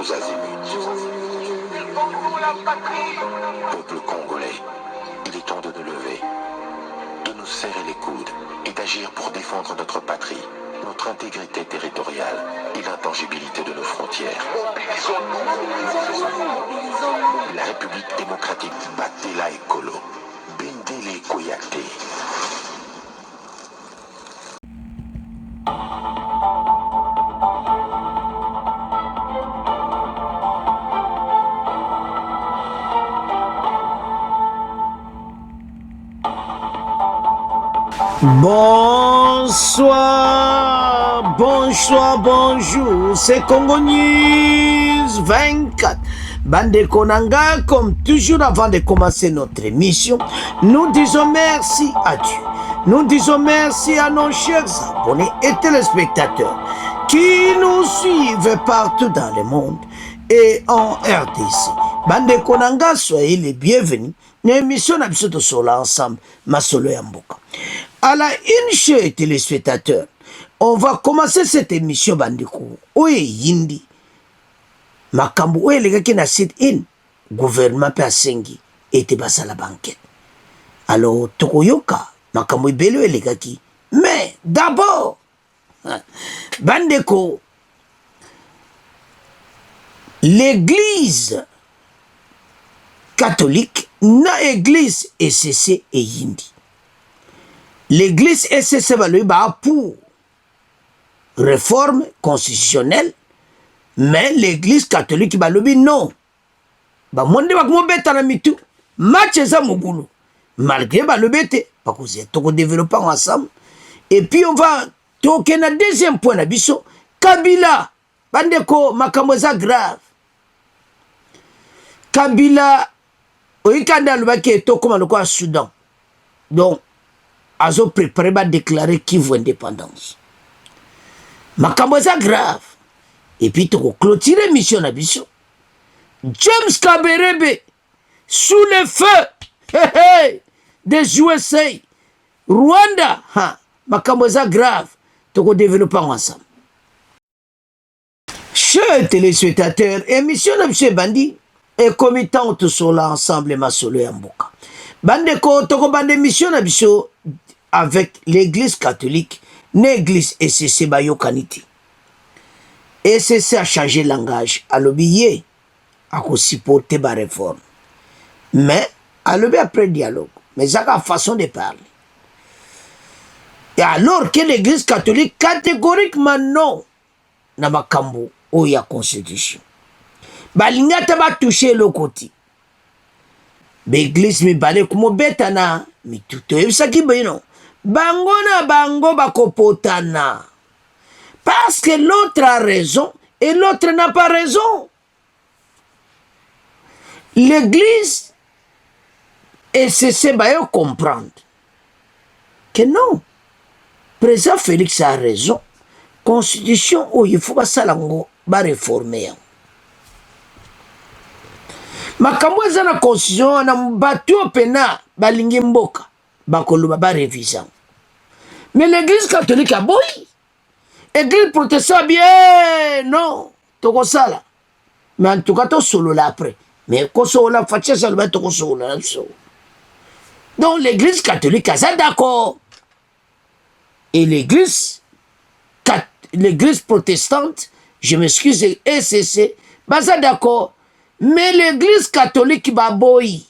tous azimuts. Peuple congolais, il est temps de nous lever, de nous serrer les coudes et d'agir pour défendre notre patrie, notre intégrité territoriale et l'intangibilité de nos frontières. La République démocratique Batela Ekolo, Bendele Koyate. Bonsoir, bonsoir, bonjour, c'est Congo News 24. Bande Konanga, comme toujours avant de commencer notre émission, nous disons merci à Dieu. Nous disons merci à nos chers abonnés et téléspectateurs qui nous suivent partout dans le monde et en RDC. Bande Konanga, soyez les bienvenus. L'émission n'a besoin de cela ensemble, ma solo Yamboka. À la une, chers téléspectateurs, on va commencer cette émission Bandeko. Oye Yindi. Makambo oye les gars qui na sit in. Gouvernement pe asengi. Et te basa la banquette. Alors, Tokoyoka. Makambo ibelo les gars qui. Mais, d'abord, Bandeko, l'église catholique, na église SCC et Yindi. L'église SCC va lui battre pour réforme constitutionnelle, mais l'église catholique va lui non. Ba monde va comme bête na mitu. Match ça mugulu. Malgré ba le bête, parce que c'est tout développer ensemble. Et puis on va toquer na deuxième point na biso Kabila. Bandeko makambo za grave. Kabila oikanda le baki to comme le quoi Soudan. Donc Azo préparé à déclarer Kivu indépendance. Makambo za grave. Et puis tu clôturer mission na biso. James Kaberebe sous le feu des USA, Rwanda, makambo za grave. Tu développer ensemble. Chers téléspectateurs, émission na biso bandi et comitant tout cela ensemble ma solo Yamboka. Bande ko toko bande mission na biso avec l'église catholique, l'église SCC Bayo Kaniti. SCC a changé langage. A l'obéi, a supporté la réforme. Mais, a l'obéi après dialogue. Mais ça a façon de parler. Et alors que l'église catholique, catégoriquement non, n'a pas kambo, ou y a constitution. Balinga taba touché le côté. L'église mi balé comme betana, mi tout est ça qui non. Bango na bango bakopotana. Parce que l'autre a raison et l'autre n'a pas raison. L'église et c'est bayo comprendre que non. Président Félix a raison. Constitution où il faut pas salango ba réformer. Makambo za na constitution na mbatu pena balingi mboka bakoluba ba révision. Mais l'église catholique a boy. L'église protestante bien non. Toko sala. Mais en tout cas to solo là après. Mais ko solo la fatia ça le toko solo là. Donc l'église catholique a ça d'accord. Et l'église protestante, je m'excuse, SCC, bah ça d'accord. Mais l'église catholique ba boy.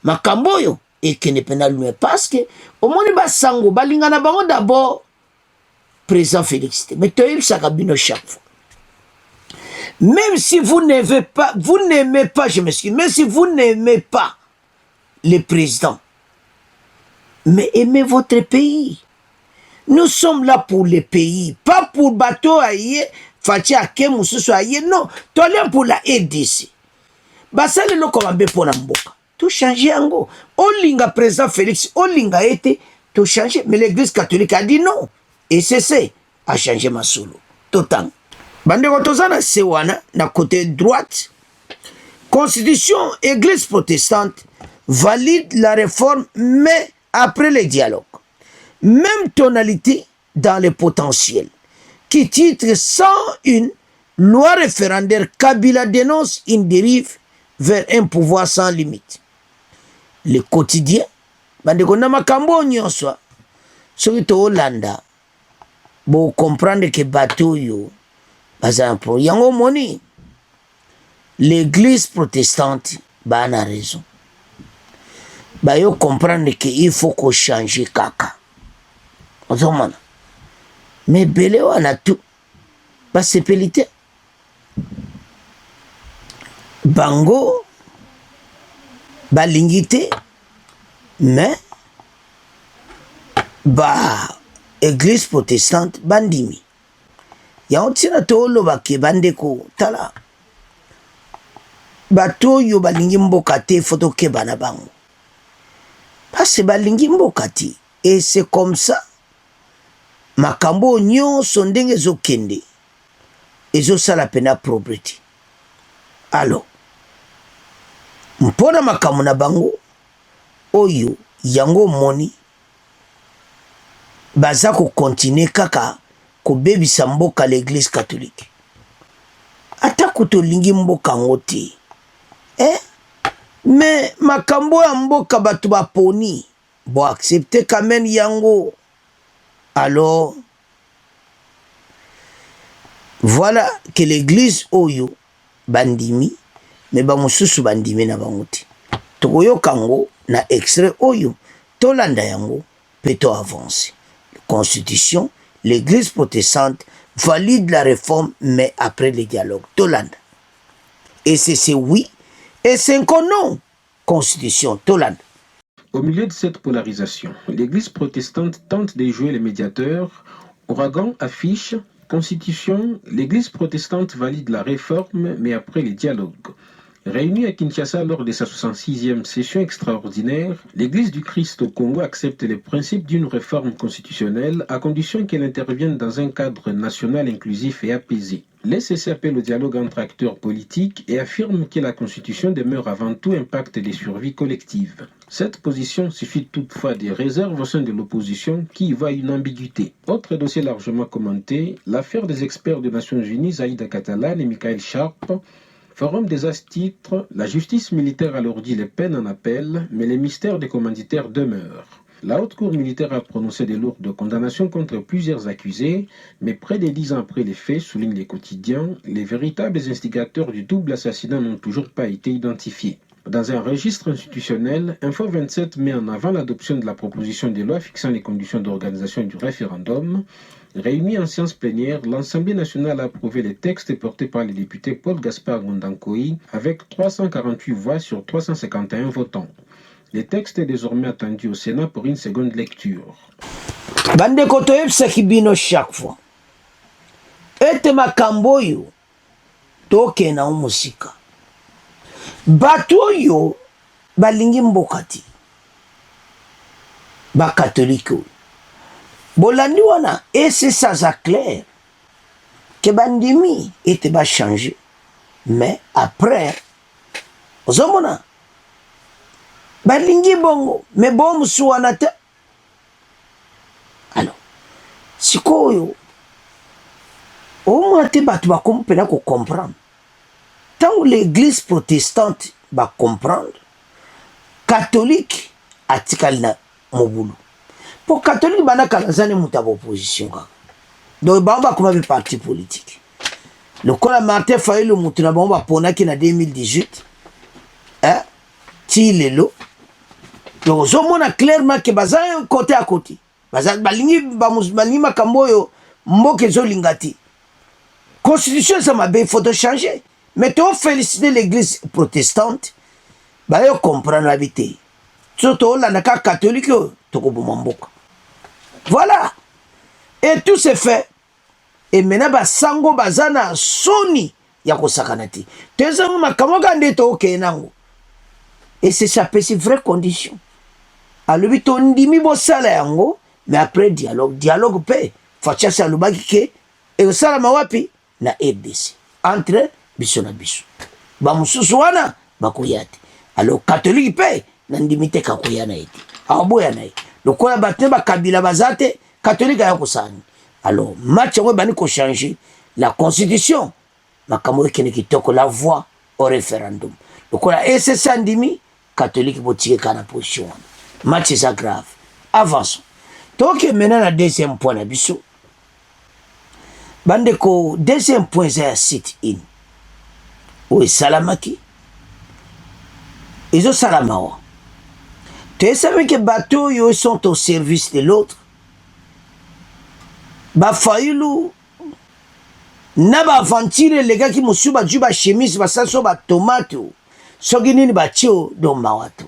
Makamboyo et qui ne peut pas lui parce que au moins ba sango balingana bango d'abord président Félix. Mais tu as ça cabine chaque fois. Même si vous n'aimez pas, je m'excuse, même si vous n'aimez pas le président, mais aimez votre pays. Nous sommes là pour le pays, pas pour bateau aïe, fatia kemu susu aïe, non, toi là pour la RDC. Basa le no komambe pour la mboka. Tout changer ango. Olinga président Félix, olinga été, tout changer. Mais l'église catholique a dit non. Et c'est a changé ma solo. Total. Bande Rotozana Sewana, na côté droite, Constitution, Église protestante, valide la réforme, mais après les dialogues. Même tonalité dans le potentiel, qui titre 101 Loi référendaire, Kabila dénonce une dérive vers un pouvoir sans limite. Le quotidien, bandeko na makambo nyonso, soki to Hollanda, bo comprendre que bateau yo, bazampo, yango moni, l'église protestante, ba na raison. Ba yo comprendre que il faut qu'on change kaka. Ozomana. Mais belé wana tout, ba sepelité. Bango, ba lingité, mais ba église protestante bandimi. Ya ontina tolo ba ke bandeko tala. Bato yo balingi mboka te foto ke bana bango. Parce que balingi mboka te. Et c'est comme ça. Makambo nyonso ndenge ezokende. Ezosala pena propriété. Alors, mpona makambo na bango oyo yango moni baza ko continuer kaka ko bebisa mboka l'église catholique. Ata kutolingi mboka ngote. Mais makambo ya mboka batu baponi bo accepter quand même yango. Alors voilà que l'église oyo bandimi mais ba mususu bandimi na bangote. Tokoyo kango na extrait oyo tolanda yango peto avancer. Constitution, l'église protestante valide la réforme mais après le dialogue tolanda. Et c'est oui et c'est non. Constitution tolanda. Au milieu de cette polarisation, l'église protestante tente de jouer les médiateurs. Ouragan affiche Constitution, l'église protestante valide la réforme, mais après les dialogues. Réunie à Kinshasa lors de sa 66e session extraordinaire, l'Église du Christ au Congo accepte les principes d'une réforme constitutionnelle à condition qu'elle intervienne dans un cadre national inclusif et apaisé. L'ECC appelle au dialogue entre acteurs politiques et affirme que la Constitution demeure avant tout un pacte de survie collective. Cette position suffit toutefois des réserves au sein de l'opposition qui y voit une ambiguïté. Autre dossier largement commenté, l'affaire des experts des Nations Unies Aïda Catalan et Michael Sharp. Forum des As-Titres, la justice militaire alourdit les peines en appel, mais les mystères des commanditaires demeurent. La haute cour militaire a prononcé de lourdes condamnations contre plusieurs accusés, mais près de 10 ans après les faits, soulignent les quotidiens, les véritables instigateurs du double assassinat n'ont toujours pas été identifiés. Dans un registre institutionnel, Info 27 met en avant l'adoption de la proposition de loi fixant les conditions d'organisation du référendum. Réunis en séance plénière, l'Assemblée nationale a approuvé les textes portés par les députés Paul Gaspard Ngondankoy avec 348 voix sur 351 votants. Le texte est désormais attendu au Sénat pour une seconde lecture. Bande koto kibino chaque fois. Ete makambo yo toke na musika. Bato yo balingi mbokati. Ba catholique. Bolandi wana et c'est ça clair que bandimi était ba changer. Mais après ozomona balingi bongo mais bon musuwana te. Alors sikoyo au moins te batu ba kompena ko comprendre. Tant l'église protestante va comprendre, catholique atikali na mobulu. Pour catholique bana kalazane muta opposition ka. Donc bamba kuma be parti politique. Le kola Martin Fayulu mutu na bamba pona ki na 2018. Ti lelo. Donc zomona clairement que baza côté à côté. Baza balingi ba musulmani makamboyo mboke zo lingati. Constitution ça m'a bien faut changer. Mais tu as félicité l'église protestante, bah yo comprendre l'habité. Surtout là, na catholique, tu comprends. Voilà. Et tout s'est fait. Et maintenant, bah sango bazana soni yako sakanati. Tu sais ma kamoga ndeto kenango. Et c'est ça, c'est vraie condition. Alors bi to ndimi bo sala yango, mais après dialogue paix. Facha sa lubaki ke e sala mawapi na RDC. Entre biso na biso ba mususu wana bakoyate alors catholique pe na ndimite kakoyana eti aboya na lokola batne ba kabila bazate catholique ya kusani alors match ngo bani ko changer la constitution makambo ekene kitoko la voix au référendum. Lokola ECC andimi catholique botika na position. Match ça grave. Avançons. Donc maintenant la deuxième point na biso. Bandeko deuxième point c'est sit-in. Oui, salamaki. Ils ont salamawa. Tu sais que bateaux ils sont au service de l'autre. Ba faïlou na ba aventure les gars qui musu ba juba chemise ba saso ba tomate soki nini ba tio do mawato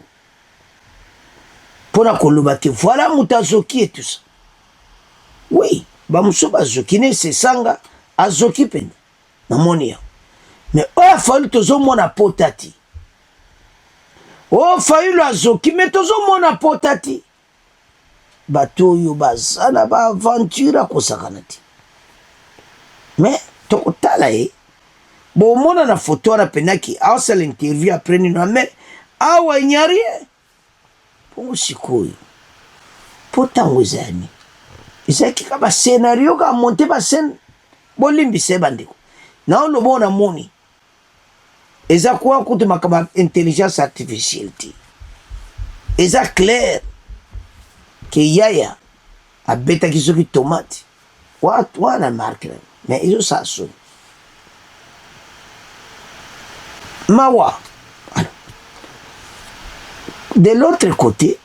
pona koloba ke voilà mutazoki et tout ça. Oui, ba musu ba zoki ne se sanga azoki pene na monia. Mais oya faïlou tozo mona potati. Oh faïlou azoki mais tozo mona potati. Bato yo bazana ba aventure kosakanati. Mais tokotala bon mona na photo na penaki awasa l'interview après ni na mais awa nyari pour sikoyo potango zani izaki ka ba scénario ka monter ba scène bolimbi se bandeko na ono bona moni eza kwa kutu makaba intelligence artificielle ti eza clair que yaya a beta kisoki tomate watu wana marque mais ils ont ça son mawa. De l'autre côté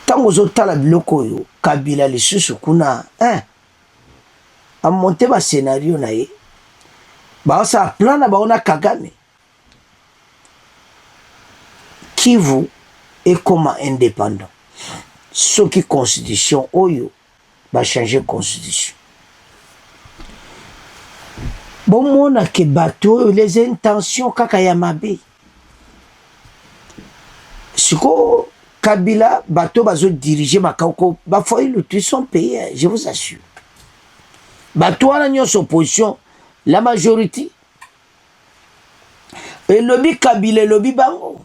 tango zotala biloko yo Kabila lisusu kuna a monté ba scénario na ye ba sa plan na baona Kagame Kivu est comme indépendant ce qui constitution oyo va changer constitution. Bon mona ke bateau les intentions kaka ya mabe. Siko Kabila bateau bazo diriger makako ba foi le tout son pays, je vous assure. Bateau la nyon opposition la majorité. Et lobby Kabila lobby bango.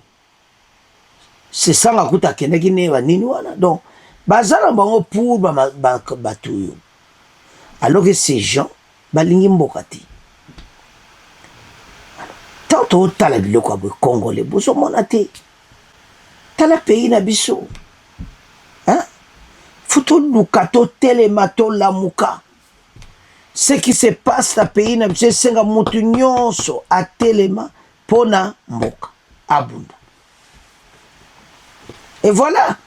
C'est ça nga kuta keneki ne ba nini wana. Donc bazala bango pour bateau yo. Alors que ces gens balingi mbokati. Tant tala biloko ya Congolais bozo mona te tala pays na biso futu lukato telemato lamuka ce qui se passe na pays na biso senga mutu nyonso a telema pona mboka abunda. Et voilà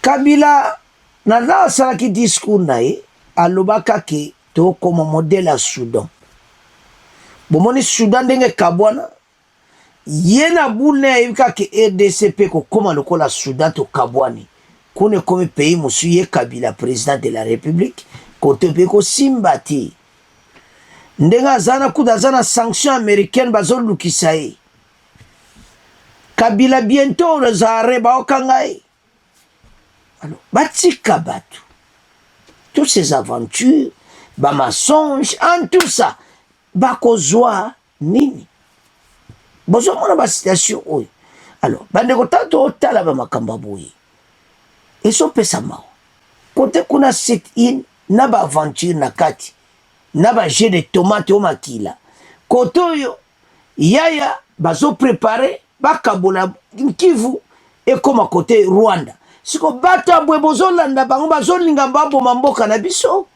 Kabila na sala ki discours na ye alobaka ke to comme modèle à Soudan. Bomoni Soudan ndenge kabwana yena boule yika ke RDCP ko koma lokola Soudan to kabwani kone comme pays musu ye Kabila président de la République kote pe ko simbati ndenga zana kuda zana sanction américaine bazol lukisaye Kabila bientôt les arrêts ba okangai. Alors batika batu toutes ces aventures ba mensonge en tout ça bakozwa nini bozo mona ba situation oyo. Alors bandeko tato tala ba makamba boye eso pesa mao kote kuna sit-in na ba aventure na kati na ba jeu de tomate o makila kote oyo yaya bazo préparer bakabola Kivu et comme à côté Rwanda siko bata bwe bozolanda bango bazolinga mbabo mamboka na biso.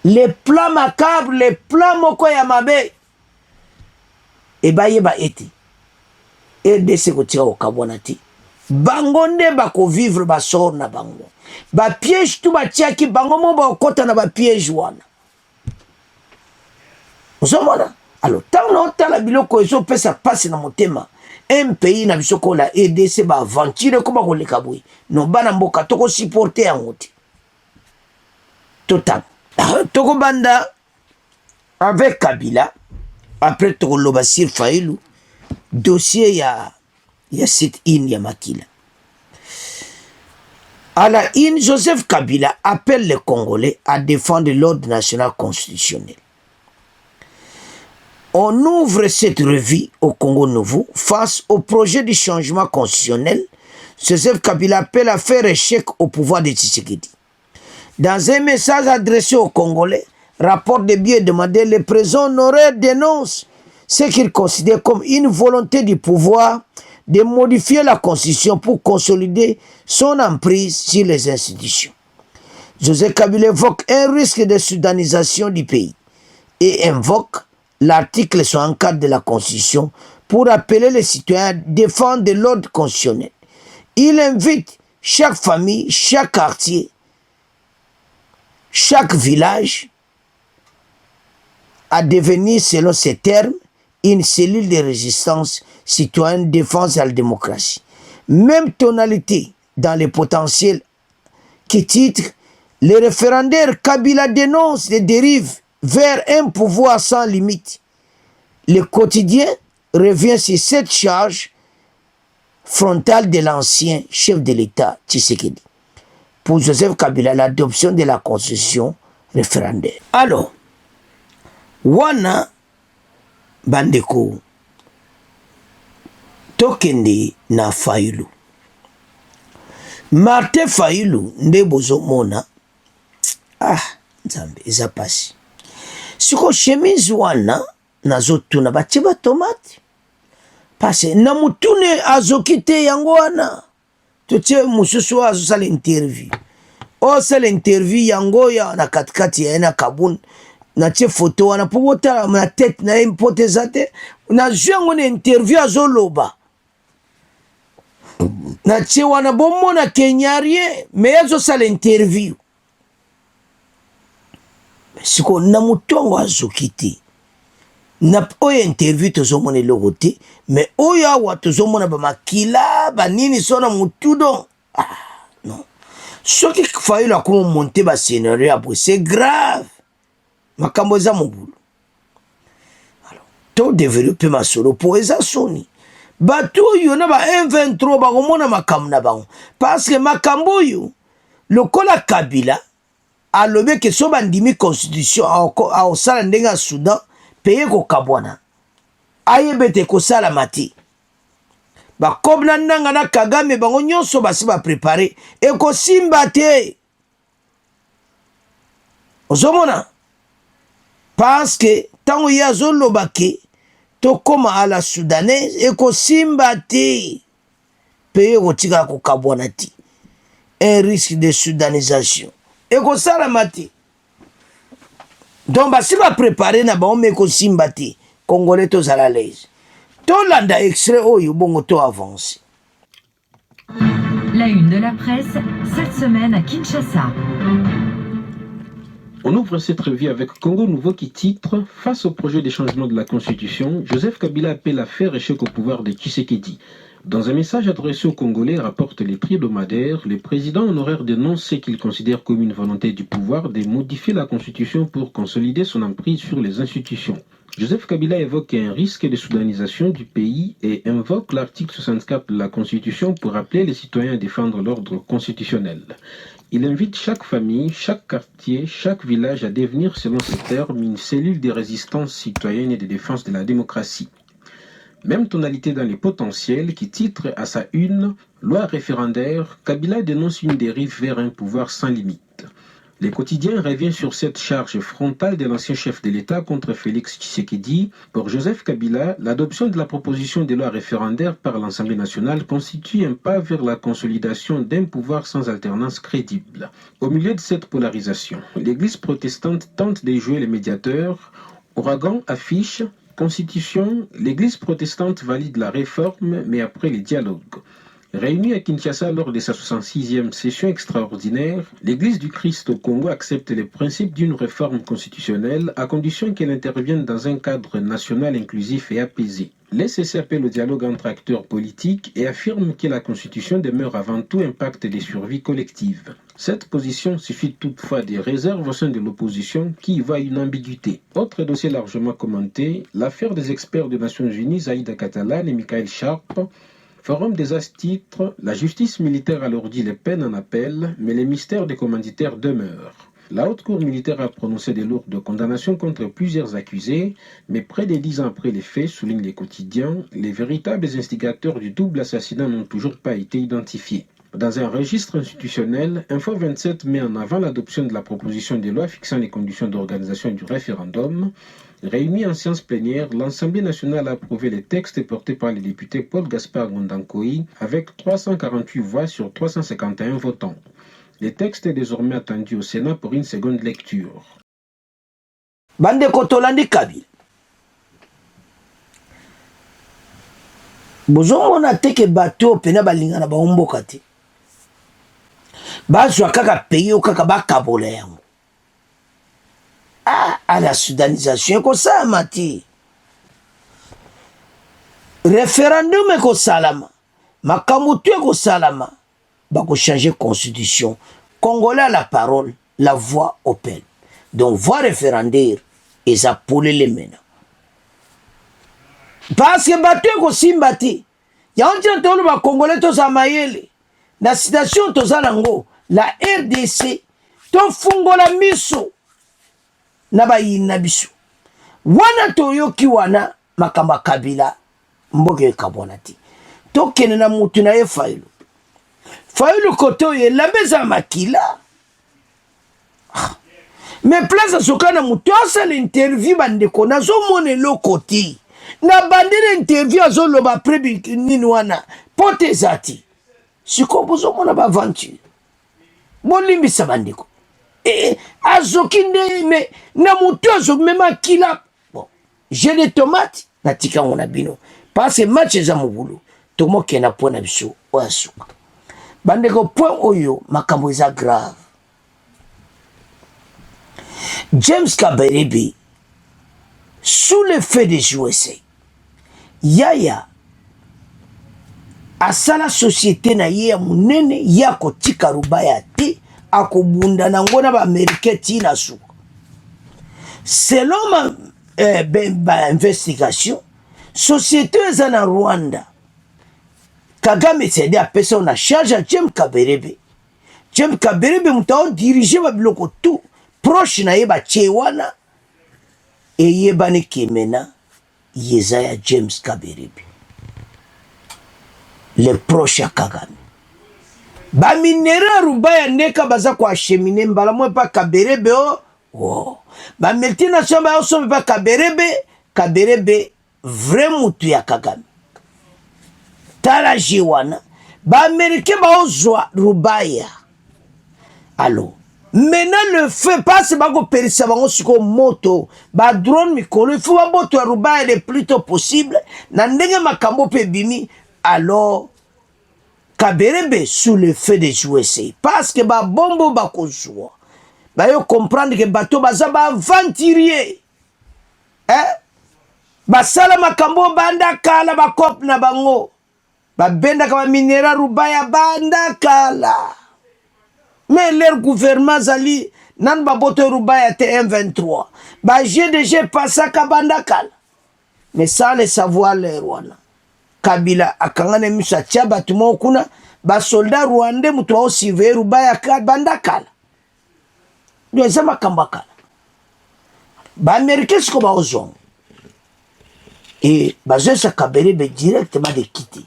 Les plans macabres, les plans moko ya mabe e bayeba ete RDC ko tia okabona ti bango nde bako vivre ba sort na bango ba piège tout ba tia ki bango mo ba okota na ba piège wana osomona. Alors tant no tala biloko ezo pesa passe na motema un pays na biso ko la RDC ba aventure ko ba ko lekaboui no bana mboka toko supporter yango ti total. Toko banda avec Kabila après toko loba sir Faïlou dossier ya sit-in ya makila à la in. Joseph Kabila appelle les Congolais à défendre l'ordre national constitutionnel. On ouvre cette revue au Congo nouveau face au projet de changement constitutionnel. Joseph Kabila appelle à faire échec au pouvoir de Tshisekedi. Dans un message adressé aux Congolais, rapport de biais demandé, le président honoraire dénonce ce qu'il considère comme une volonté du pouvoir de modifier la Constitution pour consolider son emprise sur les institutions. Joseph Kabila évoque un risque de sudanisation du pays et invoque l'article 64 de la Constitution pour appeler les citoyens à défendre l'ordre constitutionnel. Il invite chaque famille, chaque quartier, chaque village à devenir, selon ces termes, une cellule de résistance citoyenne, défense à la démocratie. Même tonalité dans les potentiels qui titrent les référendaires. Kabila dénonce les dérives vers un pouvoir sans limite. Le quotidien revient sur cette charge frontale de l'ancien chef de l'État, Tshisekedi. Pour Joseph Kabila, l'adoption de la constitution référendaire. Alors, wana bandeko tokende na Fayulu. Martin Fayulu nde bozomona nzambe eza pasi. Siko chemise wana nazotuna batie ba tomate. Pase na mutune azokite yango wana. Totie mususu azosala interview. Osala interview yango ya na katikati ya na kabun. Na tie photo wana po botala na tête na impoteza te. Na zwengo na interview azoloba. Na tie wana bomona kenyarie me azosala interview. Siko na mutongo azokite. Na oyo interview tozomona eloko te, mais oyo awa tozomona bamakila banini sona mutudo. Non. Soki Fayulu akoma monter ba scénario après, c'est grave. Makambo eza mobulu. Alors, to développer masolo po eza soni. Bato oyo na ba M23 bakomona makambo na bango. Parce que makambo oyo lokola Kabila alobe ke so bandimi constitution a osala ndenga Soudan paye ko kabwana ayebete ko sala mati ba kobna nanga na Kagame bango nyonso basi ba préparer e ko simba te ozomona parce que tango ya zoloba ke to koma à la soudanaise e ko simba te paye ko tika ko kabwana ti un risque de soudanisation e ko sala mati. Donc, si on va préparer, on va simbati. Congolais, tous à l'aise. Tout l'anda extrait, oh, il bon auto avance. La une de la presse, cette semaine à Kinshasa. On ouvre cette revue avec Congo Nouveau qui titre « Face au projet de changement de la Constitution, Joseph Kabila appelle à faire échec au pouvoir de Tshisekedi ». Dans un message adressé aux Congolais, rapporte les tri-hebdomadaires, le président honoraire dénonce ce qu'il considère comme une volonté du pouvoir de modifier la Constitution pour consolider son emprise sur les institutions. Joseph Kabila évoque un risque de soudanisation du pays et invoque l'article 64 de la Constitution pour appeler les citoyens à défendre l'ordre constitutionnel. Il invite chaque famille, chaque quartier, chaque village à devenir, selon ses termes, une cellule de résistance citoyenne et de défense de la démocratie. Même tonalité dans les potentiels qui titre à sa une « Loi référendaire, Kabila dénonce une dérive vers un pouvoir sans limite ». Le quotidien revient sur cette charge frontale de l'ancien chef de l'État contre Félix Tshisekedi. Pour Joseph Kabila, l'adoption de la proposition de loi référendaire par l'Assemblée nationale constitue un pas vers la consolidation d'un pouvoir sans alternance crédible. Au milieu de cette polarisation, l'Église protestante tente de jouer les médiateurs. Ouragan affiche Constitution, l'Église protestante valide la réforme, mais après les dialogues. Réunie à Kinshasa lors de sa 66e session extraordinaire, l'Église du Christ au Congo accepte les principes d'une réforme constitutionnelle à condition qu'elle intervienne dans un cadre national inclusif et apaisé. L'ECC appelle au dialogue entre acteurs politiques et affirme que la Constitution demeure avant tout un pacte de survie collective. Cette position suscite toutefois des réserves au sein de l'opposition qui y voit une ambiguïté. Autre dossier largement commenté, l'affaire des experts des Nations Unies, Aïda Catalan et Michael Sharp. Forum des As titre, la justice militaire alourdit les peines en appel, mais les mystères des commanditaires demeurent. La haute cour militaire a prononcé des lourdes condamnations contre plusieurs accusés, mais près de 10 ans après les faits, soulignent les quotidiens, les véritables instigateurs du double assassinat n'ont toujours pas été identifiés. Dans un registre institutionnel, Info 27 met en avant l'adoption de la proposition de loi fixant les conditions d'organisation du référendum. Réunis en séance plénière, l'Assemblée nationale a approuvé les textes portés par le député Paul Gaspard Ngondankoy avec 348 voix sur 351 votants. Le texte est désormais attendu au Sénat pour une seconde lecture. Bande Kotolandi Kabila. Bozomona teke bato pena balinga na baomboka te. Bazwa kaka peyo kaka bakabola yango. À la sudanisation ekosama te. Référendum ekosalama. Makambo tu ekosalama. Bako changer constitution. Congolais à la parole, la voix au peuple. Donc voix référendaire et ça pour les mena. Parce que bato ekosimba te. Ya onti tolo ba Congolais to zamayele. Na citation to zalango la RDC to fungola miso na bayina biso. Wana toyoki wana makamba Kabila mboke kabona ti. To kene na mutu na ye Fayulu. Fayulu koto ye labeza makila. Mais place sokana mutu asa l'interview bandeko nazo mone lokoti. Na bandele interview azoloba prebi nini wana pote zati. Siko bozo mona ba aventure. Bolimbisa bandeko. Azoki me na mutu azoki mema kila. Bon, j'ai des tomates na tika ngona bino. Parce que match za mubulu. Tomo kena pona biso oasuka. Bandeko point oyo makambo eza grave. James Kabarebe sous le fait de USA Yaya asala société na ye ya munene ya kotika Rubaya te akobunda na ngona ba Americain tina suka. Selon ma investigation, société eza na Rwanda. Kagame cede a personne na charge à James Kabarebe. James Kabarebe mutao diriger ba biloko tout proche na ye ba chewana e yebane kemena Yezaya James Kabarebe. Les proches à Kagame. Ba minera Rubaya neka baza kwa cheminer mbala mwe pa Kabarebe oh. Ba multinational ba oso pa Kabarebe vrai mutu ya Kagame. Tala jiwana ba Américain ba ozwa Rubaya. Alors maintenant le feu passe bako perisa bango siko moto ba drone mikolo il faut ba moto ya Rubaya le plus tôt possible na ndenge makambo pe bimi. Alors Kabarebe sous le feu de USA parce que ba bombo ba kozwa ba yo comprendre que bato baza ba aventurier ba sala makambo banda kala ba kop na bango ba benda kama minera Rubaya banda kala. Mais leur gouvernement zali nan ba boto Rubaya te M23 ba GDG passa kabanda kala. Mais ça le savoir les Rwanda Kabila akangane misa chaba tumo kuna ba soldat rwandais mutu wa surveiller Rubaya ka banda kala. Ndio zama kamba kala. Ba Américains siko ba ozong. Et ba zesa Kabarebe directement de quitter.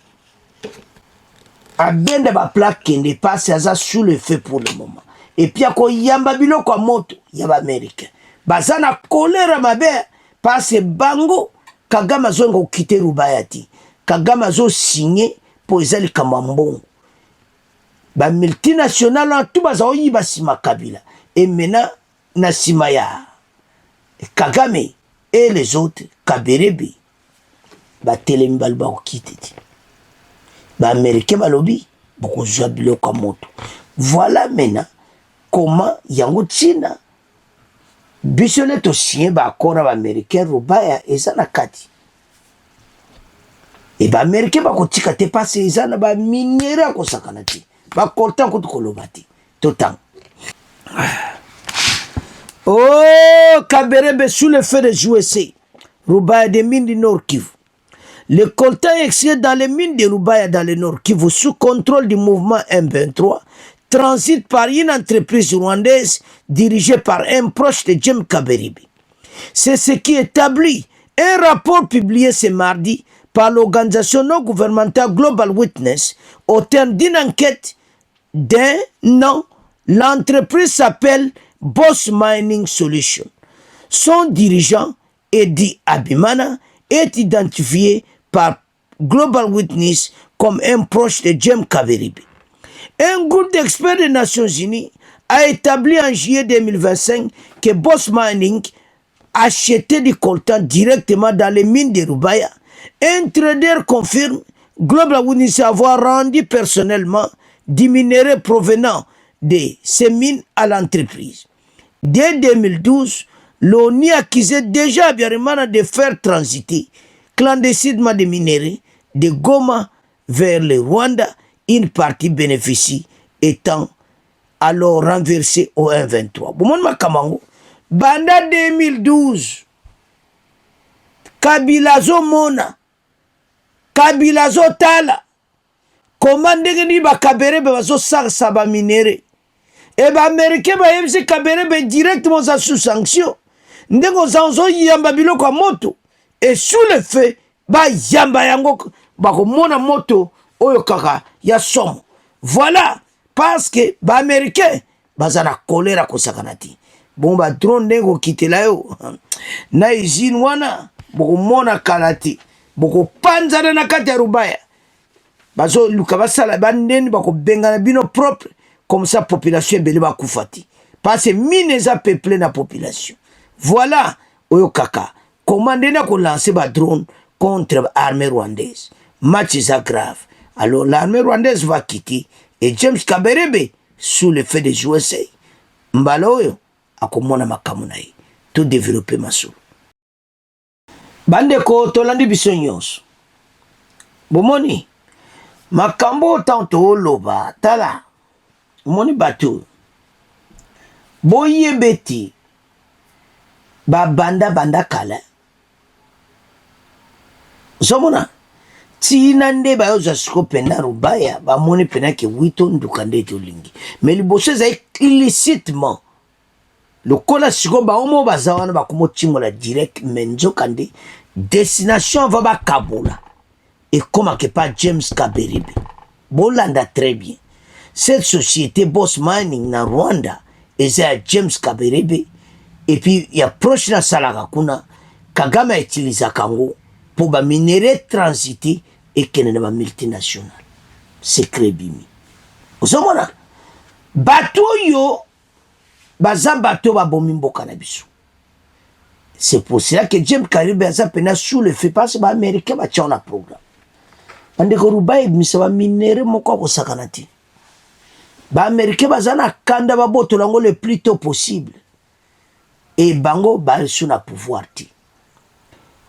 Abende ba plaque ne passe aza sous le feu pour le moment. Et puis ako yamba biloko moto ya ba Américain. Bazana colère mabe parce bango Kagame zongo quitter Rubaya ti. Kagame zo signé pour ezali kamambon. Ba multinational tout baza oyiba sima Kabila. Et maintenant na sima ya Kagame et les autres Kabarebe ba telembal ba quitter ti. Ba Américain balobi beaucoup jabilo comme moto. Voilà maintenant comment yango China bisole to sien ba akora ba Américain Rubaya ezana kati. Et ba Américain ba kotika te passe ezana ba minera ko sakana ti. Ba korta ko kolobati. Totan. Oh Kabarebe sous le feu de USA. Rubaya de mines du Nord Kivu. Le coltan extrait dans les mines de Rubaya dans le Nord Kivu sous contrôle du mouvement M23 transite par une entreprise rwandaise dirigée par un proche de James Kabarebe. C'est ce qui établit un rapport publié ce mardi par l'organisation non gouvernementale Global Witness au terme d'une enquête d'un an, l'entreprise s'appelle Boss Mining Solution. Son dirigeant, Eddie Abimana, est identifié par Global Witness comme un proche de James Kaberebe. Un groupe d'experts des Nations Unies a établi en juillet 2025 que Boss Mining achetait du coltan directement dans les mines de Rubaya. Un trader confirme Global Witness avoir rendu personnellement du minerai provenant de ces mines à l'entreprise. Dès 2012, l'ONU accusait déjà Habyarimana de faire transiter clandestinement des minerais de Goma vers le Rwanda, une partie bénéficie étant alors renversée au 1-23. Boumon Makamango, Banda 2012, Kabilazo Mona, Kabilazo Tala, comment ndenge ba Kaberebe bazo sarsa ba minere. Et ba américain ba yebisi Kaberebe directement sous sanction. Ndenge zanzo yamba biloko moto. Et sous le fait, ba yamba yango ba ko mona moto oyo kaka ya somo. Voilà parce que ba américain bazana kolera ko sakanati. Bon ba drone ndenge kitela yo. Na izine wana boko mona kalati. Boko panzana na kati ya Rubaya. Bazo luka basala bandeni bako bengana bino propre comme ça population ebele ba kufati. Parce que mine za peuplé na population. Voilà oyo kaka. Comment ndena ko lancer ba drone contre l'armée rwandaise. Match est grave. Alors l'armée rwandaise va quitter et James Kaberebe sous le fait de USA. Mbaloyo akomona makamunai. Tout développer masolo. Bande ko tolandi biso nyonso. Bomoni makambo tanto loba tala. Moni batu. Boye beti. Ba banda kala. Zomona. Tina nde ba yoza siko pena Rubaya. Ba moni pena ke wito ndukande tolingi. Mais li bosse za illicitement. Le kola siko ba omo bazawana ba kumo timola direct menzo kande. Destination va ba Kaboula. Et comment que pas James Kaberebe. Bolanda très bien. Cette société Boss Mining na Rwanda est James Kaberebe. Et puis il y a proche na Salaga kuna Kagame utilise Kango pour ba minerai transité et kene na multinational. Secret bimi. Osomona bato yo baza bato ba bomimboka na biso. C'est pour cela que James Kaberebe a pena sous le fait parce que ba américain ba tchona programme. Ande ko Rubaya misa ba minerai moko ko sakanati. Ba américain bazana kanda ba boto lango le plus tôt possible. Et bango ba suna pouvoir ti.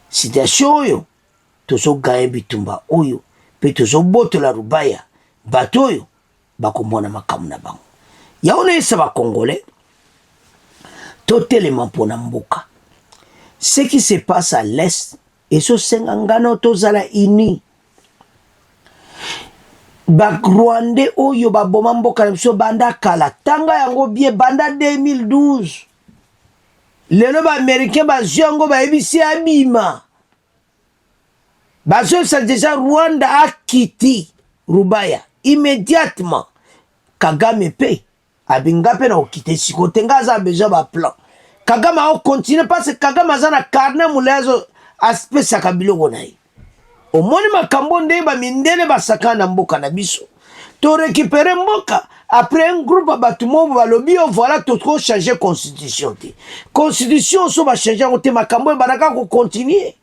Situation oyo tozo gaye bitumba oyo pe tozo boto la Rubaya bato oyo bakomona makamu na bango. Yaone esa ba congolais totalement pona mboka. Ce qui se passe à l'est et so sengangano tozala ini. Ba Rwandais oyo ba boma mboka biso banda kala tanga yango bie banda 2012. Lelo ba américain ba zongo ba ebisi abima. Bazo sa déjà Rwanda a quitté Rubaya immédiatement. Kagame pe abinga pe na okite siko tenga za besoin ba plan. Kagame a continuer parce que Kagame azana carnet mulezo aspect sa kabilo konai. Omoni makambo nde ba mindele ba sakana mboka na biso. To récupérer mboka après un groupe batumo ba lobi voilà to trop changer constitution. Constitution so ba changer on te makambo ba naka ko continuer.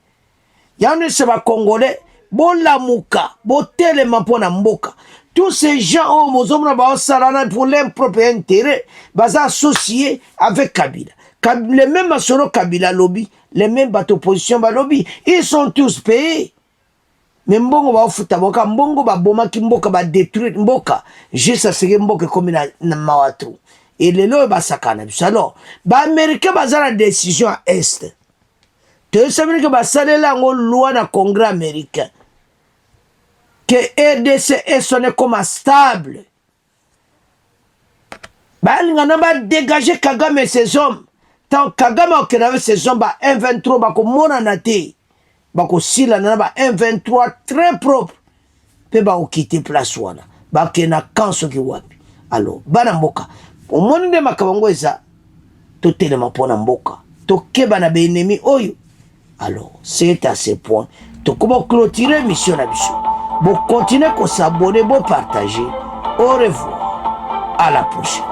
Yane se ba congolais bo lamuka bo telema pona mboka. Tous ces gens au mozomna ba salana pour leur propre intérêt baza associés avec Kabila. Les mêmes solo Kabila lobby, les mêmes bateaux opposition ba lobby, ils sont tous payés. Mais mbongo ba ofuta boka mbongo ba boma ki mboka ba détruire mboka juste sege mboka comme na mawatu et lelo ba sakana biso. Alors ba américain ba za la décision à est te savez que ba salela ngo loi na congrès américain que RDC est sonné comme stable. Ba ngana ba dégager Kagame et ses hommes. Tant Kagame a avec ses hommes ba 1-23 ba ko mona na te. Bako sila na ba 1-23 très propre. Pe ba okite place wana. Ba kena kanso ki wapi. Alors bana mboka omoni nde makambo eza totelema mpona mboka tokeba na baennemi oyo. Alors c'est à ce point tokoba clôturer mission na biso. Bon continuez à s'abonner, bon partager. Au revoir, à la prochaine.